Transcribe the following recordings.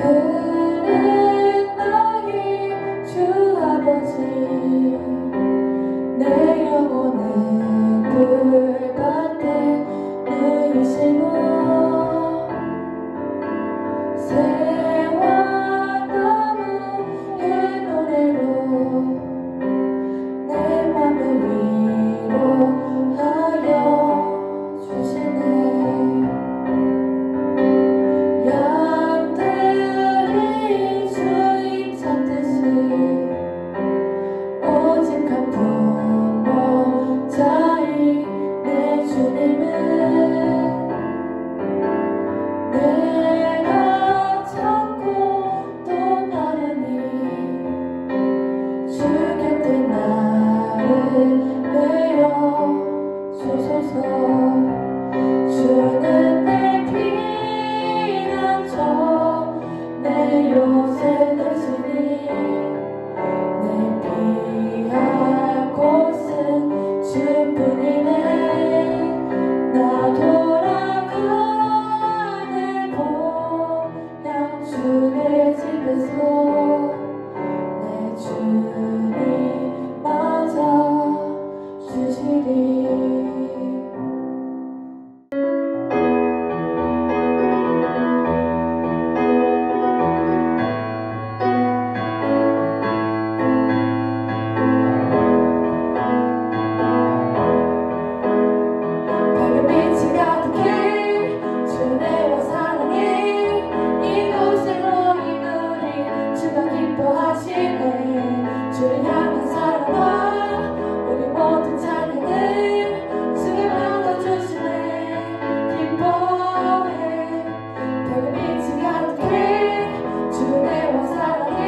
그는 나의 주 아버지 내 영혼은 불같게 누이시고 새와 나무의 노래로 내 맘을 위로하여 주시네. 양들이 주인 찾듯이 오직 한 분모자인 내 주님은 내가 찾고 또 따르니 주 곁에 나를 내어 주소서. 주는 내 피난처 내 요새 되시니 내 피할 곳은 주뿐이네. 나 돌아가네 고향 주의 집에서 내 주님 맞아 주시리. 주를 향한 사랑과 우리 모든 찬양을 주가 받아주시네. 기뻐해 벽에 빛이 가득해 주를 내와 사랑해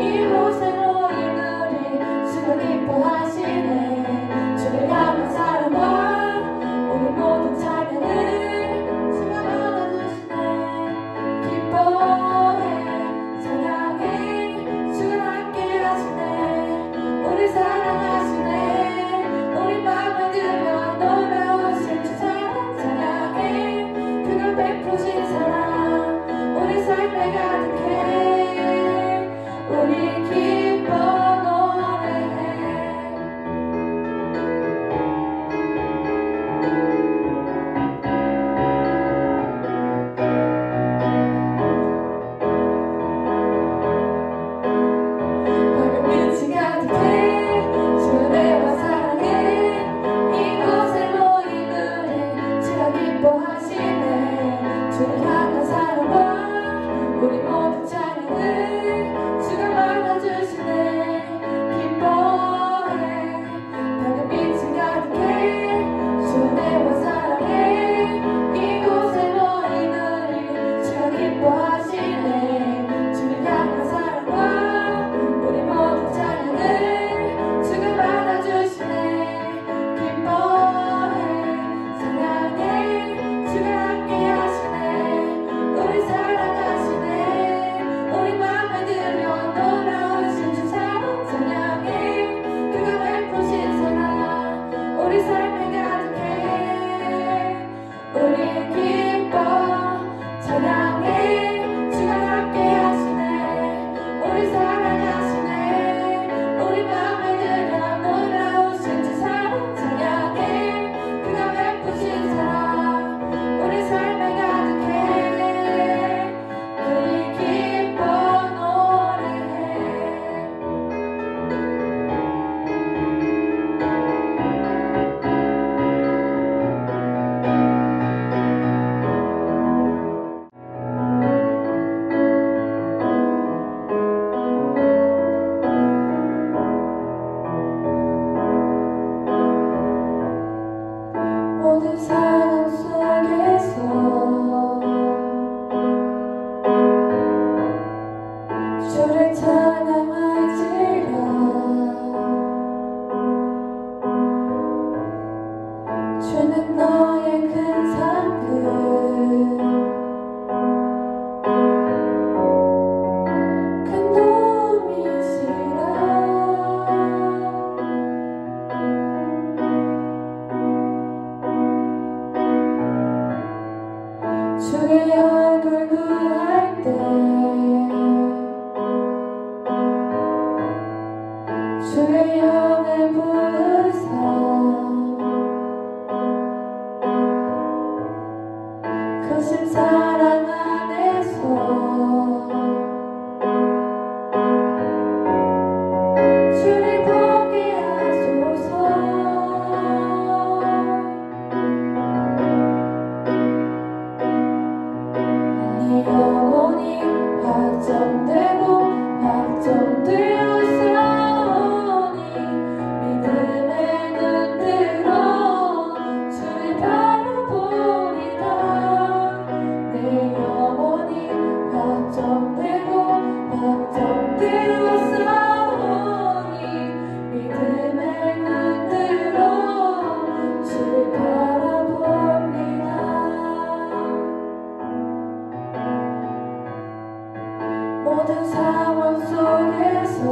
이곳에 모인 우리 주가 기뻐하시네. 주를 향한 사랑과 우리 모든 찬양을 주가 받아주시네. 기뻐해 찬양해 주가 함께 하시네. 우리 사랑하시네. 우리 맘을 들여 놀라우신 주 사랑 찬양해. 그가 베푸신 사랑 우리 삶에 가득해. 우리 기뻐 노래해. 빛이 가득해 주를 내와 사랑해 이곳에 모인 우리 주가 기뻐하시네. 주를 향한 사랑과 우리 모든 찬양을 주가 받아주시네. 기뻐해 밝은 빛이 가득해 주를 내와 사랑해 이곳에 모인 우리 주가 기뻐하시네. 주를 향한 사랑과 우리 모든 찬양을 주가 받아주시네. 기뻐해 찬양해 주가 함께 하시네. 우리 사랑하시네. 우리 맘을 들여 놀라우신 주 사랑 찬양해. 그가 베푸신 사랑 우리 삶에 가득해. 우리 기뻐 찬양해 주가 함께 하시네. 우리 사랑하시네. 우리 맘을 들여 놀라우신 주 사랑 찬양해. 그가 베푸신 사랑 우리 삶에 가득해. 우리 기뻐 노래해. 모든 사랑 속에서 주를 찬양할지라. 주는 너의 큰 상급 큰 도움이시라. 주의 얼굴 구할 때 확정되고 확정되어 싸우니 믿음의 눈으로 주를 바라봅니다. 모든 상황 속에서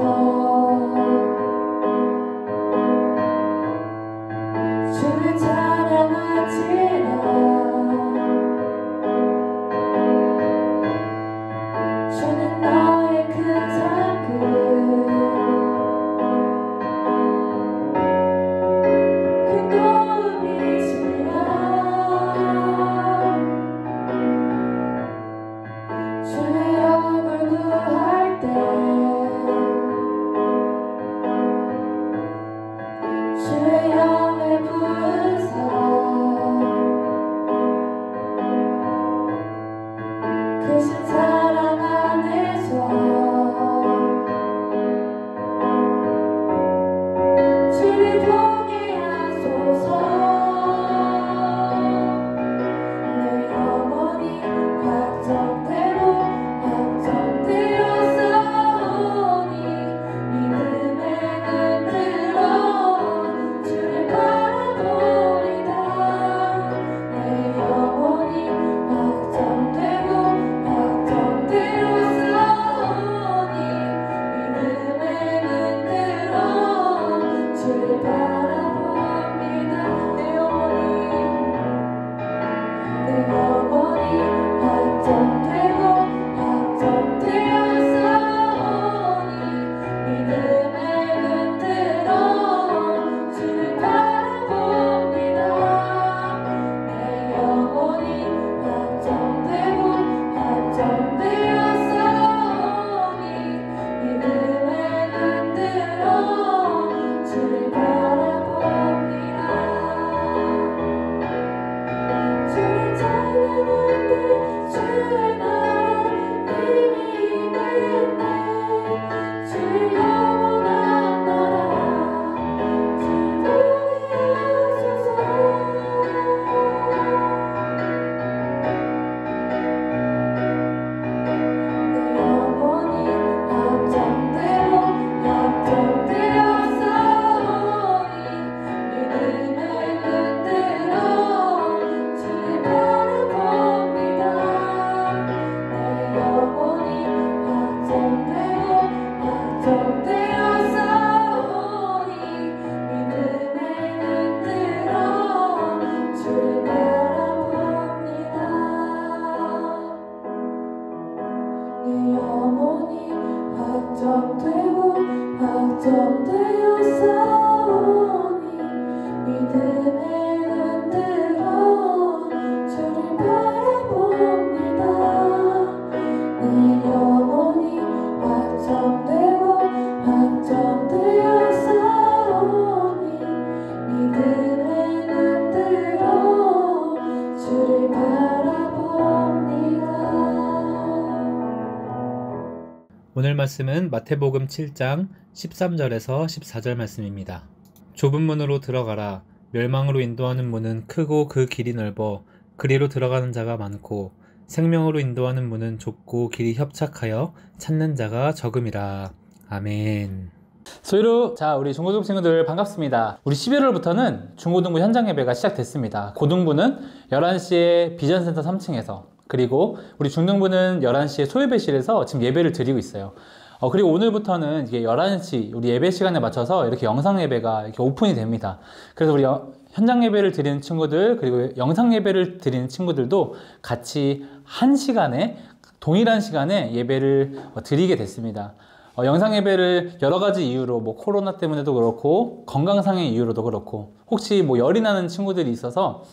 주를 찬양하지라. 주는 너의 큰 상급 큰 도움이시라. 주의 얼굴 구할 때 주의 영을 부으사 크신 사랑 안에서 주를 보게 하소서. 내 영혼이 확정되고 확정되어 싸우니 믿음의 눈으로 주를 바라보리다. 내 영혼이 확정되고 확정되어 싸우니 믿음의 눈으로 주를 바라봅니다. 내 영혼이 확정되고 확정되어 싸우니 믿음의 눈으로 주를 바라봅니다. 내 영혼이 확정되고 확정되어 싸우니 믿음의 눈으로 주를 바라봅니다. 주를 찬양하는데 주의 나라 힘이 있는데 주의 영원한 나라 주를 보게 하소서. 내 영혼이 확정되고 확정되어 싸우니 믿음의 눈으로 주를 바라봅니다. 내 영혼이 확정되고 확정되어 싸우니 믿음의 눈으로 주를 바라봅니다. 내 영혼이 확정되고 확정되어 싸우니 믿음의 눈으로 주를 바라봅니다. 내 영혼이 확정되고 확정되어 싸우니 믿음의 눈으로 주를 바라봅니다. 오늘 말씀은 마태복음 7장 13절에서 14절 말씀입니다. 좁은 문으로 들어가라. 멸망으로 인도하는 문은 크고 그 길이 넓어 그리로 들어가는 자가 많고 생명으로 인도하는 문은 좁고 길이 협착하여 찾는 자가 적음이라. 아멘. 소유로 자 우리 중고등부 친구들 반갑습니다. 우리 11월부터는 중고등부 현장 예배가 시작됐습니다. 고등부는 11시에 비전센터 3층에서 그리고 우리 중등부는 11시에 소예배실에서 지금 예배를 드리고 있어요. 그리고 오늘부터는 이게 11시 우리 예배 시간에 맞춰서 이렇게 영상 예배가 이렇게 오픈이 됩니다. 그래서 우리 현장 예배를 드리는 친구들 그리고 영상 예배를 드리는 친구들도 같이 한 시간에 동일한 시간에 예배를 드리게 됐습니다. 영상 예배를 여러 가지 이유로 뭐 코로나 때문에도 그렇고 건강상의 이유로도 그렇고 혹시 뭐 열이 나는 친구들이 있어서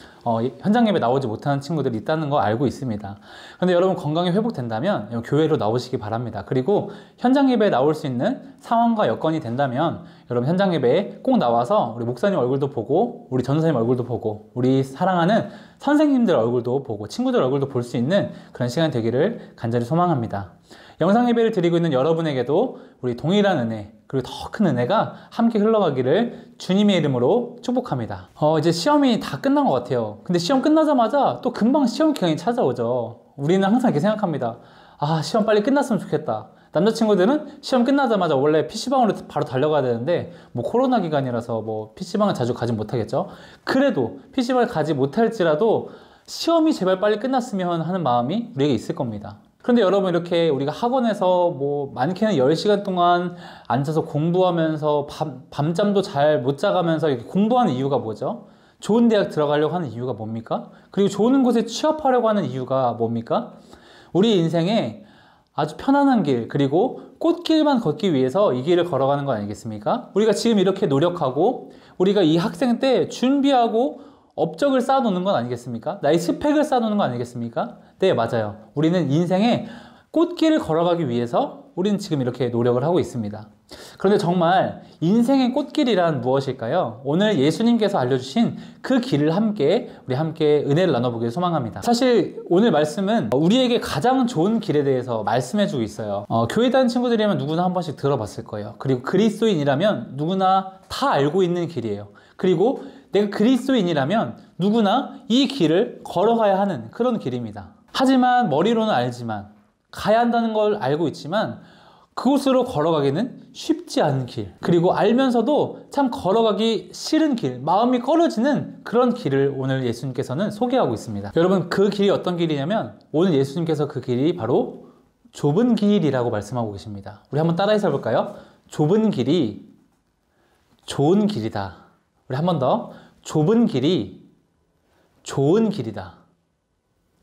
현장 예배 나오지 못하는 친구들이 있다는 거 알고 있습니다. 근데 여러분 건강이 회복된다면 교회로 나오시기 바랍니다. 그리고 현장 예배에 나올 수 있는 상황과 여건이 된다면 여러분 현장 예배에 꼭 나와서 우리 목사님 얼굴도 보고 우리 전도사님 얼굴도 보고 우리 사랑하는 선생님들 얼굴도 보고 친구들 얼굴도 볼 수 있는 그런 시간이 되기를 간절히 소망합니다. 영상 예배를 드리고 있는 여러분에게도 우리 동일한 은혜 그리고 더 큰 은혜가 함께 흘러가기를 주님의 이름으로 축복합니다. 이제 시험이 다 끝난 것 같아요. 근데 시험 끝나자마자 또 금방 시험 기간이 찾아오죠. 우리는 항상 이렇게 생각합니다. 아, 시험 빨리 끝났으면 좋겠다. 남자친구들은 시험 끝나자마자 원래 PC방으로 바로 달려가야 되는데 뭐 코로나 기간이라서 뭐 PC방을 자주 가지 못하겠죠. 그래도 PC방을 가지 못할지라도 시험이 제발 빨리 끝났으면 하는 마음이 우리에게 있을 겁니다. 그런데 여러분, 이렇게 우리가 학원에서 뭐 많게는 10시간 동안 앉아서 공부하면서 밤잠도 잘 못 자가면서 이렇게 공부하는 이유가 뭐죠? 좋은 대학 들어가려고 하는 이유가 뭡니까? 그리고 좋은 곳에 취업하려고 하는 이유가 뭡니까? 우리 인생에 아주 편안한 길, 그리고 꽃길만 걷기 위해서 이 길을 걸어가는 거 아니겠습니까? 우리가 지금 이렇게 노력하고 우리가 이 학생 때 준비하고 업적을 쌓아놓는 건 아니겠습니까? 나의 스펙을 쌓아놓는 건 아니겠습니까? 네, 맞아요. 우리는 인생의 꽃길을 걸어가기 위해서 우리는 지금 이렇게 노력을 하고 있습니다. 그런데 정말 인생의 꽃길이란 무엇일까요? 오늘 예수님께서 알려주신 그 길을 우리 함께 은혜를 나눠보길 소망합니다. 사실 오늘 말씀은 우리에게 가장 좋은 길에 대해서 말씀해주고 있어요. 교회 다니는 친구들이라면 누구나 한 번씩 들어봤을 거예요. 그리고 그리스도인이라면 누구나 다 알고 있는 길이에요. 그리고 내가 그리스도인이라면 누구나 이 길을 걸어가야 하는 그런 길입니다. 하지만 머리로는 알지만, 가야 한다는 걸 알고 있지만 그곳으로 걸어가기는 쉽지 않은 길, 그리고 알면서도 참 걸어가기 싫은 길, 마음이 꺼려지는 그런 길을 오늘 예수님께서는 소개하고 있습니다. 여러분, 그 길이 어떤 길이냐면 오늘 예수님께서 그 길이 바로 좁은 길이라고 말씀하고 계십니다. 우리 한번 따라해서 해볼까요? 좁은 길이 좋은 길이다. 우리 한 번 더. 좁은 길이 좋은 길이다.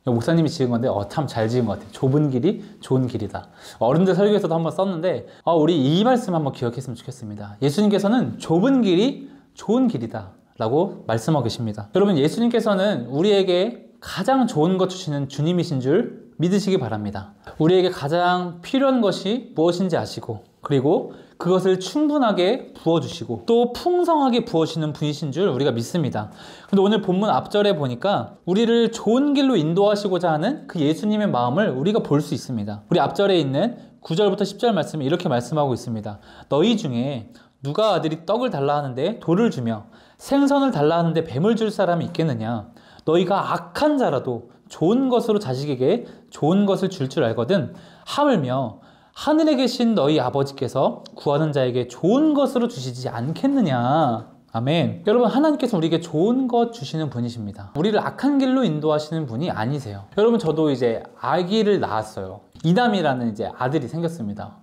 목사님이 지은 건데 참 잘 지은 것 같아요. 좁은 길이 좋은 길이다. 어른들 설교에서도 한번 썼는데 우리 이 말씀 한번 기억했으면 좋겠습니다. 예수님께서는 좁은 길이 좋은 길이다 라고 말씀하고 계십니다. 여러분, 예수님께서는 우리에게 가장 좋은 것 주시는 주님이신 줄 믿으시기 바랍니다. 우리에게 가장 필요한 것이 무엇인지 아시고, 그리고 그것을 충분하게 부어주시고 또 풍성하게 부어주시는 분이신 줄 우리가 믿습니다. 근데 오늘 본문 앞절에 보니까 우리를 좋은 길로 인도하시고자 하는 그 예수님의 마음을 우리가 볼 수 있습니다. 우리 앞절에 있는 9절부터 10절 말씀이 이렇게 말씀하고 있습니다. 너희 중에 누가 아들이 떡을 달라 하는데 돌을 주며 생선을 달라 하는데 뱀을 줄 사람이 있겠느냐? 너희가 악한 자라도 좋은 것으로 자식에게 좋은 것을 줄 알거든 하물며 하늘에 계신 너희 아버지께서 구하는 자에게 좋은 것으로 주시지 않겠느냐. 아멘. 여러분, 하나님께서 우리에게 좋은 것 주시는 분이십니다. 우리를 악한 길로 인도하시는 분이 아니세요. 여러분, 저도 이제 아기를 낳았어요. 이담이라는 이제 아들이 생겼습니다.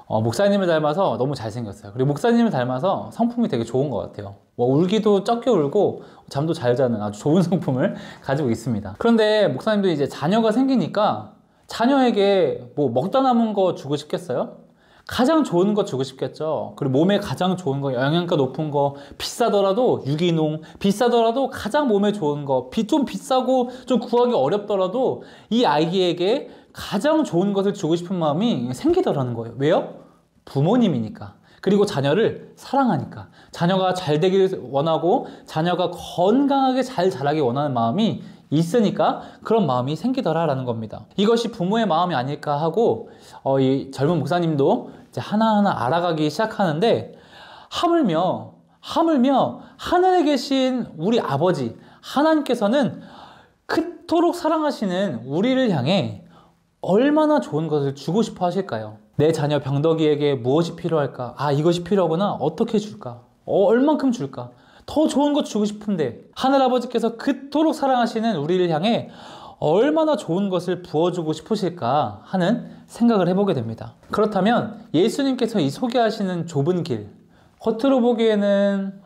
목사님을 닮아서 너무 잘생겼어요. 그리고 목사님을 닮아서 성품이 되게 좋은 것 같아요. 울기도 적게 울고 잠도 잘 자는 아주 좋은 성품을 가지고 있습니다. 그런데 목사님도 이제 자녀가 생기니까 자녀에게 먹다 남은 거 주고 싶겠어요? 가장 좋은 거 주고 싶겠죠. 그리고 몸에 가장 좋은 거, 영양가 높은 거, 비싸더라도 유기농, 비싸더라도 가장 몸에 좋은 거, 좀 비싸고 좀 구하기 어렵더라도 이 아이에게 가장 좋은 것을 주고 싶은 마음이 생기더라는 거예요. 왜요? 부모님이니까. 그리고 자녀를 사랑하니까. 자녀가 잘 되길 원하고 자녀가 건강하게 잘 자라길 원하는 마음이 있으니까 그런 마음이 생기더라라는 겁니다. 이것이 부모의 마음이 아닐까 하고 이 젊은 목사님도 이제 하나하나 알아가기 시작하는데, 하물며 하늘에 계신 우리 아버지 하나님께서는 그토록 사랑하시는 우리를 향해 얼마나 좋은 것을 주고 싶어 하실까요? 내 자녀 병덕이에게 무엇이 필요할까? 이것이 필요하구나. 어떻게 줄까? 얼만큼 줄까? 더 좋은 것 주고 싶은데 하늘아버지께서 그토록 사랑하시는 우리를 향해 얼마나 좋은 것을 부어주고 싶으실까 하는 생각을 해보게 됩니다. 그렇다면 예수님께서 이 소개하시는 좁은 길, 겉으로 보기에는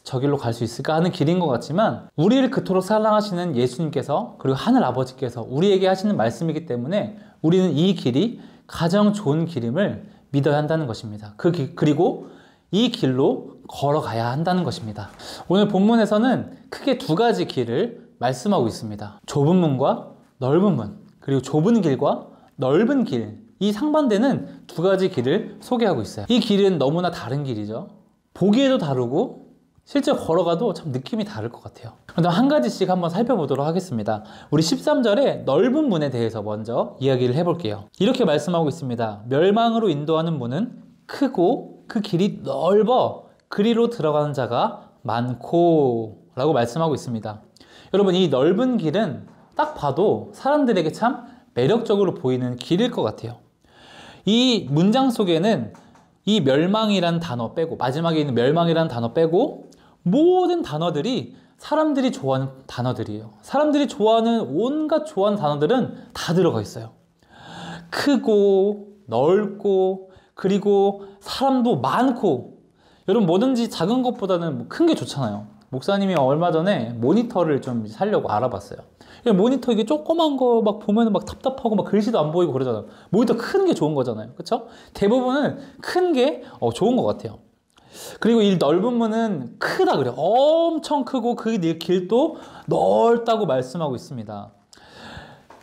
저 길로 갈 수 있을까 하는 길인 것 같지만 우리를 그토록 사랑하시는 예수님께서, 그리고 하늘아버지께서 우리에게 하시는 말씀이기 때문에 우리는 이 길이 가장 좋은 길임을 믿어야 한다는 것입니다. 그리고 이 길로 걸어가야 한다는 것입니다. 오늘 본문에서는 크게 두 가지 길을 말씀하고 있습니다. 좁은 문과 넓은 문, 그리고 좁은 길과 넓은 길, 이 상반되는 두 가지 길을 소개하고 있어요. 이 길은 너무나 다른 길이죠. 보기에도 다르고 실제 걸어가도 참 느낌이 다를 것 같아요. 그럼 한 가지씩 한번 살펴보도록 하겠습니다. 우리 13절에 넓은 문에 대해서 먼저 이야기를 해볼게요. 이렇게 말씀하고 있습니다. 멸망으로 인도하는 문은 크고 그 길이 넓어 그리로 들어가는 자가 많고 라고 말씀하고 있습니다. 여러분, 이 넓은 길은 딱 봐도 사람들에게 참 매력적으로 보이는 길일 것 같아요. 이 문장 속에는 이 멸망이란 단어 빼고, 마지막에 있는 멸망이란 단어 빼고 모든 단어들이 사람들이 좋아하는 단어들이에요. 사람들이 좋아하는 온갖 좋아하는 단어들은 다 들어가 있어요. 크고 넓고 그리고 사람도 많고. 여러분 뭐든지 작은 것보다는 큰 게 좋잖아요. 목사님이 얼마 전에 모니터를 좀 사려고 알아봤어요. 모니터 이게 조그만 거 막 보면 막 답답하고 막 글씨도 안 보이고 그러잖아요. 모니터 큰 게 좋은 거잖아요. 그렇죠? 대부분은 큰 게 좋은 것 같아요. 그리고 이 넓은 문은 크다 그래요. 엄청 크고 그 길도 넓다고 말씀하고 있습니다.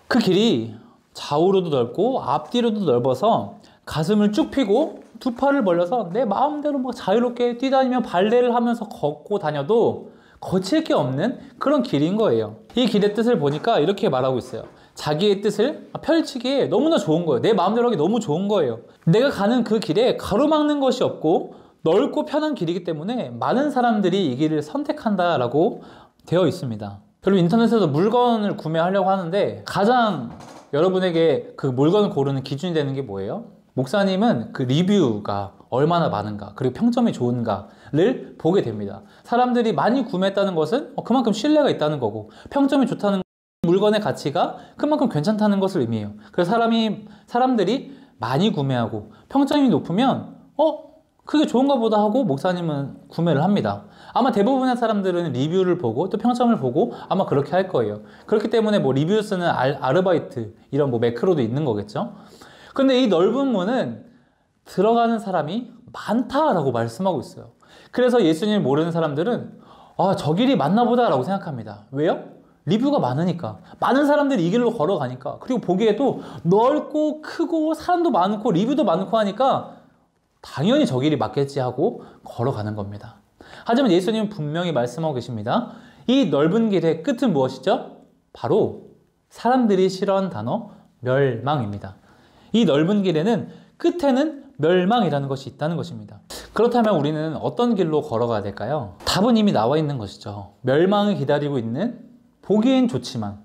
그 길이 좌우로도 넓고 앞뒤로도 넓어서 가슴을 쭉 펴고 두 팔을 벌려서 내 마음대로 막 자유롭게 뛰다니며 발레를 하면서 걷고 다녀도 거칠 게 없는 그런 길인 거예요. 이 길의 뜻을 보니까 이렇게 말하고 있어요. 자기의 뜻을 펼치기에 너무나 좋은 거예요. 내 마음대로 하기 너무 좋은 거예요. 내가 가는 그 길에 가로막는 것이 없고 넓고 편한 길이기 때문에 많은 사람들이 이 길을 선택한다라고 되어 있습니다. 여러분 인터넷에서 물건을 구매하려고 하는데 가장 여러분에게 그 물건을 고르는 기준이 되는 게 뭐예요? 목사님은 그 리뷰가 얼마나 많은가 그리고 평점이 좋은가를 보게 됩니다. 사람들이 많이 구매했다는 것은 그만큼 신뢰가 있다는 거고 평점이 좋다는 물건의 가치가 그만큼 괜찮다는 것을 의미해요. 그래서 사람들이 많이 구매하고 평점이 높으면 그게 좋은가 보다 하고 목사님은 구매를 합니다. 아마 대부분의 사람들은 리뷰를 보고 또 평점을 보고 아마 그렇게 할 거예요. 그렇기 때문에 뭐 리뷰 쓰는 아르바이트 이런 뭐 매크로도 있는 거겠죠. 근데 이 넓은 문은 들어가는 사람이 많다라고 말씀하고 있어요. 그래서 예수님을 모르는 사람들은 저 길이 맞나 보다 라고 생각합니다. 왜요? 리뷰가 많으니까. 많은 사람들이 이 길로 걸어가니까. 그리고 보기에도 넓고 크고 사람도 많고 리뷰도 많고 하니까 당연히 저 길이 맞겠지 하고 걸어가는 겁니다. 하지만 예수님은 분명히 말씀하고 계십니다. 이 넓은 길의 끝은 무엇이죠? 바로 사람들이 싫어하는 단어 멸망입니다. 이 넓은 길에는 끝에는 멸망이라는 것이 있다는 것입니다. 그렇다면 우리는 어떤 길로 걸어가야 될까요? 답은 이미 나와 있는 것이죠. 멸망을 기다리고 있는 보기엔 좋지만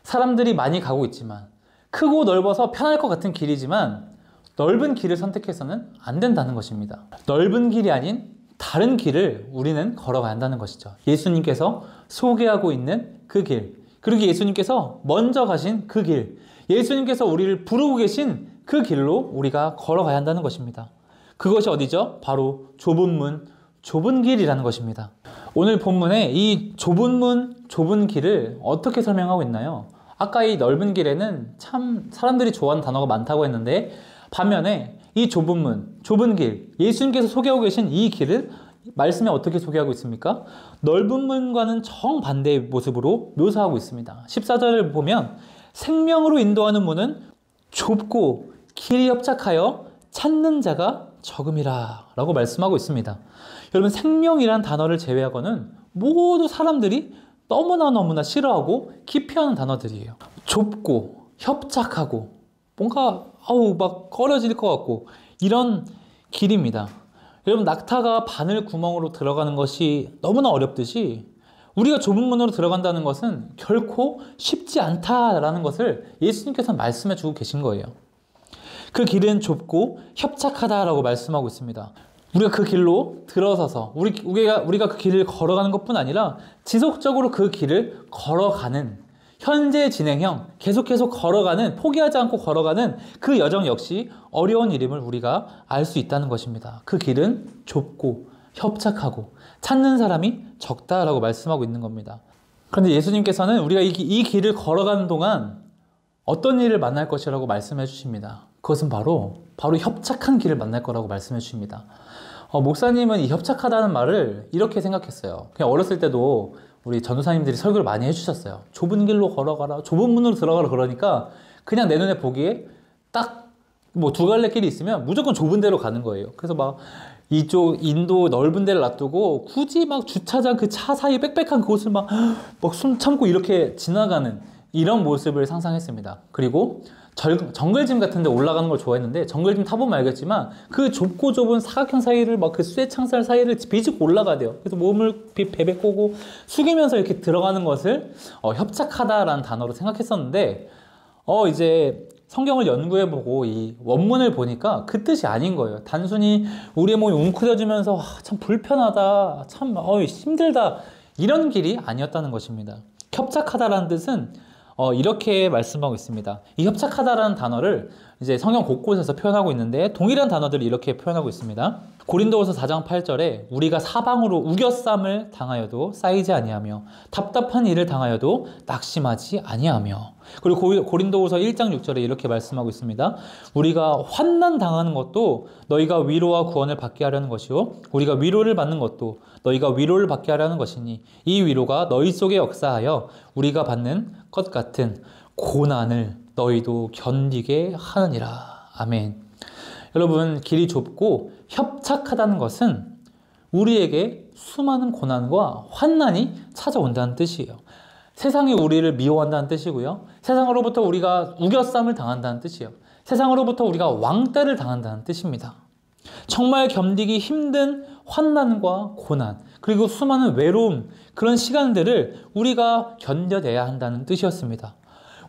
사람들이 많이 가고 있지만 크고 넓어서 편할 것 같은 길이지만 넓은 길을 선택해서는 안 된다는 것입니다. 넓은 길이 아닌 다른 길을 우리는 걸어가야 한다는 것이죠. 예수님께서 소개하고 있는 그 길, 그리고 예수님께서 먼저 가신 그 길, 예수님께서 우리를 부르고 계신 그 길로 우리가 걸어가야 한다는 것입니다. 그것이 어디죠? 바로 좁은 문, 좁은 길이라는 것입니다. 오늘 본문에 이 좁은 문, 좁은 길을 어떻게 설명하고 있나요? 아까 이 넓은 길에는 참 사람들이 좋아하는 단어가 많다고 했는데 반면에 이 좁은 문, 좁은 길, 예수님께서 소개하고 계신 이 길을 말씀에 어떻게 소개하고 있습니까? 넓은 문과는 정반대의 모습으로 묘사하고 있습니다. 14절을 보면 생명으로 인도하는 문은 좁고 길이 협착하여 찾는 자가 적음이라 라고 말씀하고 있습니다. 여러분 생명이란 단어를 제외하고는 모두 사람들이 너무나 싫어하고 기피하는 단어들이에요. 좁고 협착하고 뭔가 막 꺼려질 것 같고 이런 길입니다. 여러분 낙타가 바늘 구멍으로 들어가는 것이 너무나 어렵듯이 우리가 좁은 문으로 들어간다는 것은 결코 쉽지 않다라는 것을 예수님께서 말씀해 주고 계신 거예요. 그 길은 좁고 협착하다라고 말씀하고 있습니다. 우리가 그 길로 들어서서 우리가 그 길을 걸어가는 것뿐 아니라 지속적으로 그 길을 걸어가는 현재 진행형 계속 걸어가는 포기하지 않고 걸어가는 그 여정 역시 어려운 일임을 우리가 알 수 있다는 것입니다. 그 길은 좁고 협착하고 찾는 사람이 적다라고 말씀하고 있는 겁니다. 그런데 예수님께서는 우리가 이 길을 걸어가는 동안 어떤 일을 만날 것이라고 말씀해 주십니다. 그것은 바로 협착한 길을 만날 거라고 말씀해 주십니다. 목사님은 이 협착하다는 말을 이렇게 생각했어요. 그냥 어렸을 때도 우리 전도사님들이 설교를 많이 해주셨어요. 좁은 길로 걸어가라, 좁은 문으로 들어가라 그러니까 그냥 내 눈에 보기에 딱 뭐 두 갈래 길이 있으면 무조건 좁은 데로 가는 거예요. 그래서 막 이쪽 인도 넓은 데를 놔두고 굳이 막 주차장 그 차 사이 빽빽한 그곳을 막 숨 참고 이렇게 지나가는 이런 모습을 상상했습니다. 그리고 정글짐 같은 데 올라가는 걸 좋아했는데 정글짐 타보면 알겠지만 그 좁고 좁은 사각형 사이를 막 그 쇠창살 사이를 비집고 올라가야 돼요. 그래서 몸을 베베 꼬고 숙이면서 이렇게 들어가는 것을 협착하다라는 단어로 생각했었는데 이제 성경을 연구해보고 이 원문을 보니까 그 뜻이 아닌 거예요. 단순히 우리의 몸이 웅크려지면서 참 불편하다, 참 힘들다 이런 길이 아니었다는 것입니다. 협착하다라는 뜻은 이렇게 말씀하고 있습니다. 이 협착하다라는 단어를 이제 성경 곳곳에서 표현하고 있는데 동일한 단어들을 이렇게 표현하고 있습니다. 고린도후서 4장 8절에 우리가 사방으로 우겨쌈을 당하여도 쌓이지 아니하며 답답한 일을 당하여도 낙심하지 아니하며, 그리고 고린도후서 1장 6절에 이렇게 말씀하고 있습니다. 우리가 환난 당하는 것도 너희가 위로와 구원을 받게 하려는 것이요 우리가 위로를 받는 것도 너희가 위로를 받게 하려는 것이니 이 위로가 너희 속에 역사하여 우리가 받는 것 같은 고난을 너희도 견디게 하느니라. 아멘. 여러분, 길이 좁고 협착하다는 것은 우리에게 수많은 고난과 환난이 찾아온다는 뜻이에요. 세상이 우리를 미워한다는 뜻이고요. 세상으로부터 우리가 우겨쌈을 당한다는 뜻이에요. 세상으로부터 우리가 왕따를 당한다는 뜻입니다. 정말 견디기 힘든 환난과 고난, 그리고 수많은 외로움, 그런 시간들을 우리가 견뎌내야 한다는 뜻이었습니다.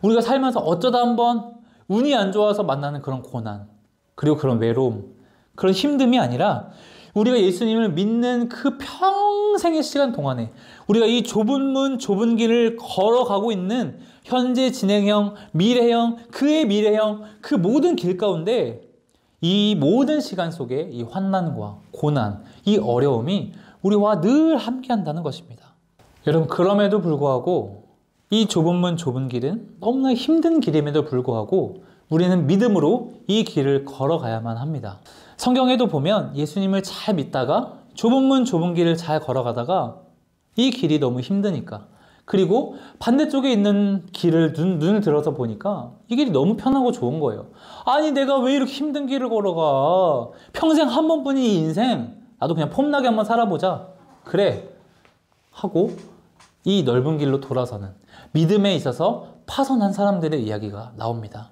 우리가 살면서 어쩌다 한번 운이 안 좋아서 만나는 그런 고난, 그리고 그런 외로움, 그런 힘듦이 아니라 우리가 예수님을 믿는 그 평생의 시간 동안에 우리가 이 좁은 문, 좁은 길을 걸어가고 있는 현재 진행형, 미래형, 그의 미래형, 그 모든 길 가운데 이 모든 시간 속에 이 환난과 고난, 이 어려움이 우리와 늘 함께 한다는 것입니다. 여러분, 그럼에도 불구하고 이 좁은 문, 좁은 길은 너무나 힘든 길임에도 불구하고 우리는 믿음으로 이 길을 걸어가야만 합니다. 성경에도 보면 예수님을 잘 믿다가 좁은 문, 좁은 길을 잘 걸어가다가 이 길이 너무 힘드니까, 그리고 반대쪽에 있는 길을 눈을 들어서 보니까 이 길이 너무 편하고 좋은 거예요. 아니, 내가 왜 이렇게 힘든 길을 걸어가? 평생 한 번뿐인 이 인생, 나도 그냥 폼나게 한번 살아보자. 그래. 하고 이 넓은 길로 돌아서는 믿음에 있어서 파선한 사람들의 이야기가 나옵니다.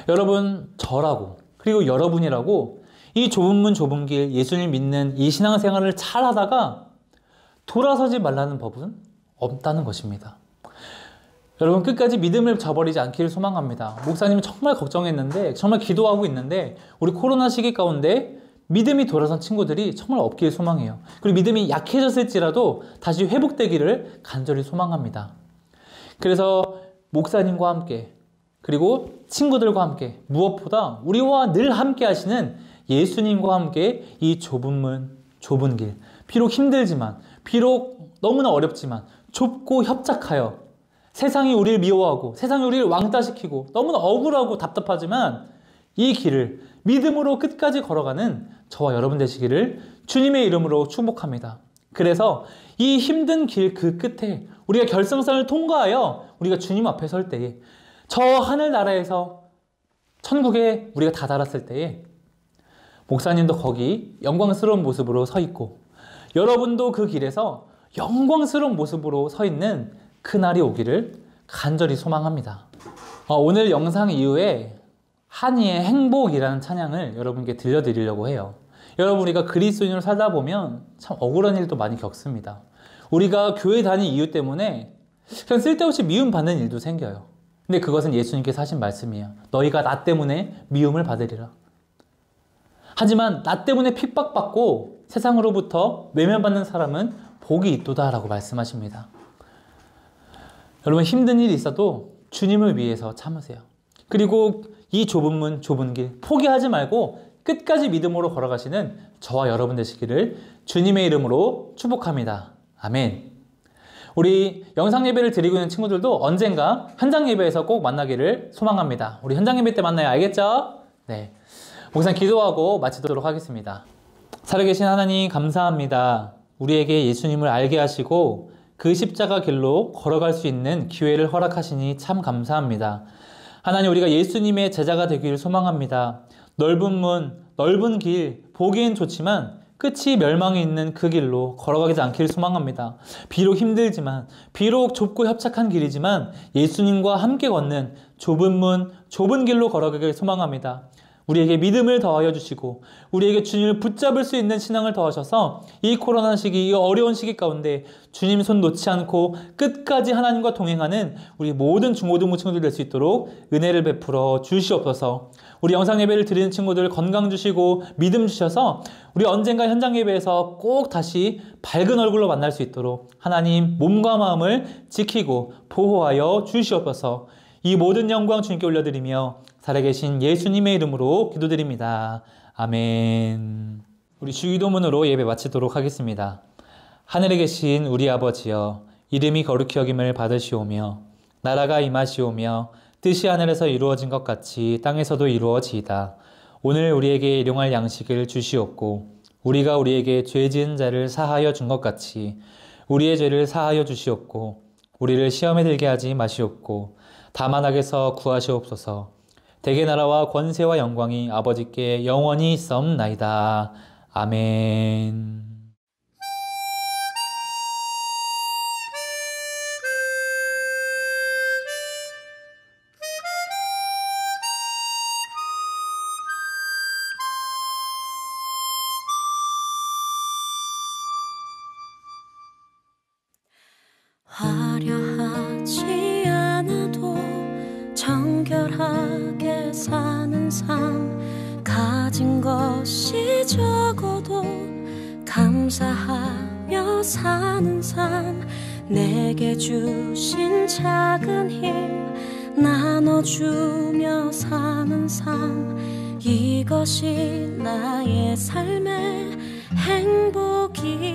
여러분, 저라고, 그리고 여러분이라고 이 좁은 문, 좁은 길, 예수님 믿는 이 신앙생활을 잘 하다가 돌아서지 말라는 법은 없다는 것입니다. 여러분, 끝까지 믿음을 저버리지 않기를 소망합니다. 목사님 정말 걱정했는데, 정말 기도하고 있는데 우리 코로나 시기 가운데 믿음이 돌아선 친구들이 정말 없기를 소망해요. 그리고 믿음이 약해졌을지라도 다시 회복되기를 간절히 소망합니다. 그래서 목사님과 함께, 그리고 친구들과 함께, 무엇보다 우리와 늘 함께 하시는 예수님과 함께 이 좁은 문, 좁은 길, 비록 힘들지만, 비록 너무나 어렵지만, 좁고 협착하여 세상이 우리를 미워하고 세상이 우리를 왕따시키고 너무나 억울하고 답답하지만 이 길을 믿음으로 끝까지 걸어가는 저와 여러분 되시기를 주님의 이름으로 축복합니다. 그래서 이 힘든 길 그 끝에 우리가 결승선을 통과하여 우리가 주님 앞에 설 때에, 저 하늘나라에서 천국에 우리가 다다랐을 때에 목사님도 거기 영광스러운 모습으로 서 있고 여러분도 그 길에서 영광스러운 모습으로 서 있는 그날이 오기를 간절히 소망합니다. 오늘 영상 이후에 한이의 행복이라는 찬양을 여러분께 들려드리려고 해요. 여러분, 우리가 그리스도인으로 살다 보면 참 억울한 일도 많이 겪습니다. 우리가 교회 다니는 이유 때문에 그냥 쓸데없이 미움받는 일도 생겨요. 근데 그것은 예수님께서 하신 말씀이에요. 너희가 나 때문에 미움을 받으리라. 하지만 나 때문에 핍박받고 세상으로부터 외면받는 사람은 복이 있도다 라고 말씀하십니다. 여러분, 힘든 일이 있어도 주님을 위해서 참으세요. 그리고 이 좁은 문, 좁은 길 포기하지 말고 끝까지 믿음으로 걸어가시는 저와 여러분 되시기를 주님의 이름으로 축복합니다. 아멘. 우리 영상 예배를 드리고 있는 친구들도 언젠가 현장 예배에서 꼭 만나기를 소망합니다. 우리 현장 예배 때 만나요. 알겠죠? 네. 목사님 기도하고 마치도록 하겠습니다. 살아계신 하나님, 감사합니다. 우리에게 예수님을 알게 하시고 그 십자가 길로 걸어갈 수 있는 기회를 허락하시니 참 감사합니다. 하나님, 우리가 예수님의 제자가 되기를 소망합니다. 넓은 문, 넓은 길, 보기엔 좋지만 끝이 멸망에 있는 그 길로 걸어가지 않기를 소망합니다. 비록 힘들지만, 비록 좁고 협착한 길이지만 예수님과 함께 걷는 좁은 문, 좁은 길로 걸어가기를 소망합니다. 우리에게 믿음을 더하여 주시고 우리에게 주님을 붙잡을 수 있는 신앙을 더하셔서 이 코로나 시기, 이 어려운 시기 가운데 주님 손 놓지 않고 끝까지 하나님과 동행하는 우리 모든 중고등부 친구들 될 수 있도록 은혜를 베풀어 주시옵소서. 우리 영상 예배를 드리는 친구들 건강 주시고 믿음 주셔서 우리 언젠가 현장 예배에서 꼭 다시 밝은 얼굴로 만날 수 있도록 하나님 몸과 마음을 지키고 보호하여 주시옵소서. 이 모든 영광 주님께 올려드리며 살아계신 예수님의 이름으로 기도드립니다. 아멘. 우리 주기도문으로 예배 마치도록 하겠습니다. 하늘에 계신 우리 아버지여, 이름이 거룩히 여김을 받으시오며 나라가 임하시오며 뜻이 하늘에서 이루어진 것 같이 땅에서도 이루어지이다. 오늘 우리에게 일용할 양식을 주시옵고 우리가 우리에게 죄 지은 자를 사하여 준 것 같이 우리의 죄를 사하여 주시옵고 우리를 시험에 들게 하지 마시옵고 다만 악에서 구하시옵소서. 대개 나라와 권세와 영광이 아버지께 영원히 있사옵나이다. 아멘. 화려하지 않아도 정결하게 사는 삶, 가진 것이 적어도 감사하며 사는 삶, 내게 주신 작은 힘 나눠주며 사는 삶, 이것이 나의 삶의 행복이라오.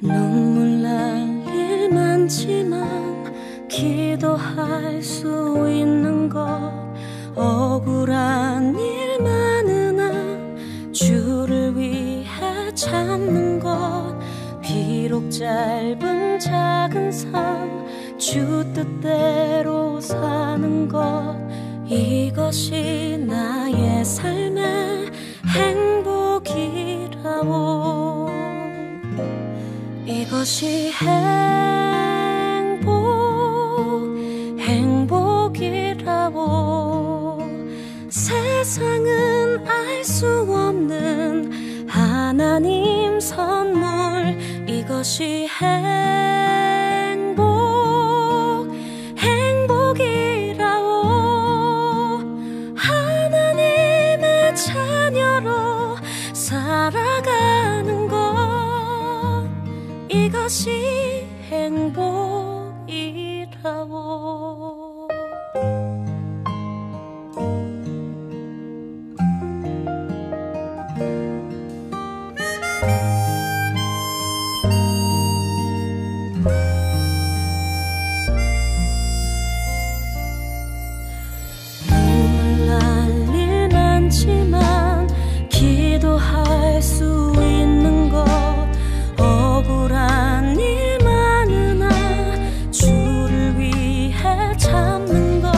눈물 날 일 많지만 기도할 수 있는 것, 억울한 일 많으나 주를 위해 참는 것, 비록 짧은 작은 삶 주 뜻대로 사는 것, 이것이 나의 삶의 행복이라오. 이것이 행복이라고. 세상은 알 수 없는 하나님 선물, 이것이 행복이라고. 하나님의 자녀로 살아가는 것, 이것이 행복이라고. 눈물 날 일 많지만 기도할 수 있는 것, 억울한 일 많으나 주를 위해 참는 것,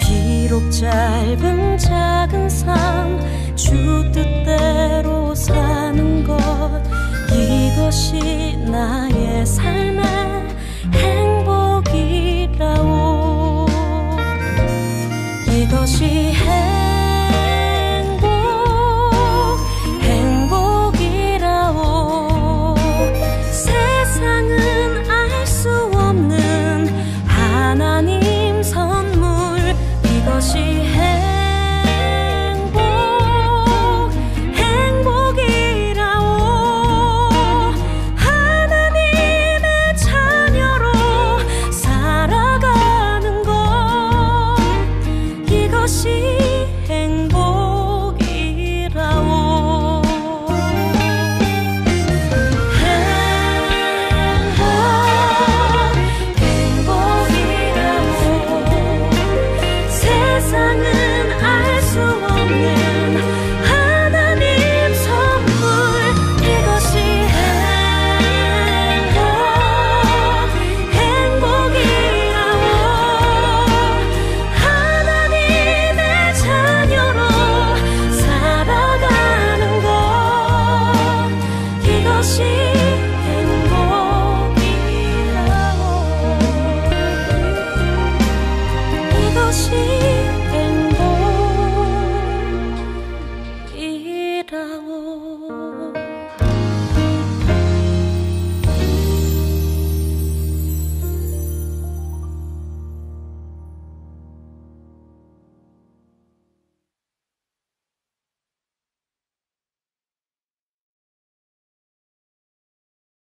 비록 짧은 작은 삶 주 뜻대로 사는 것, 이것이 나의 삶의 행복이라오. 이것이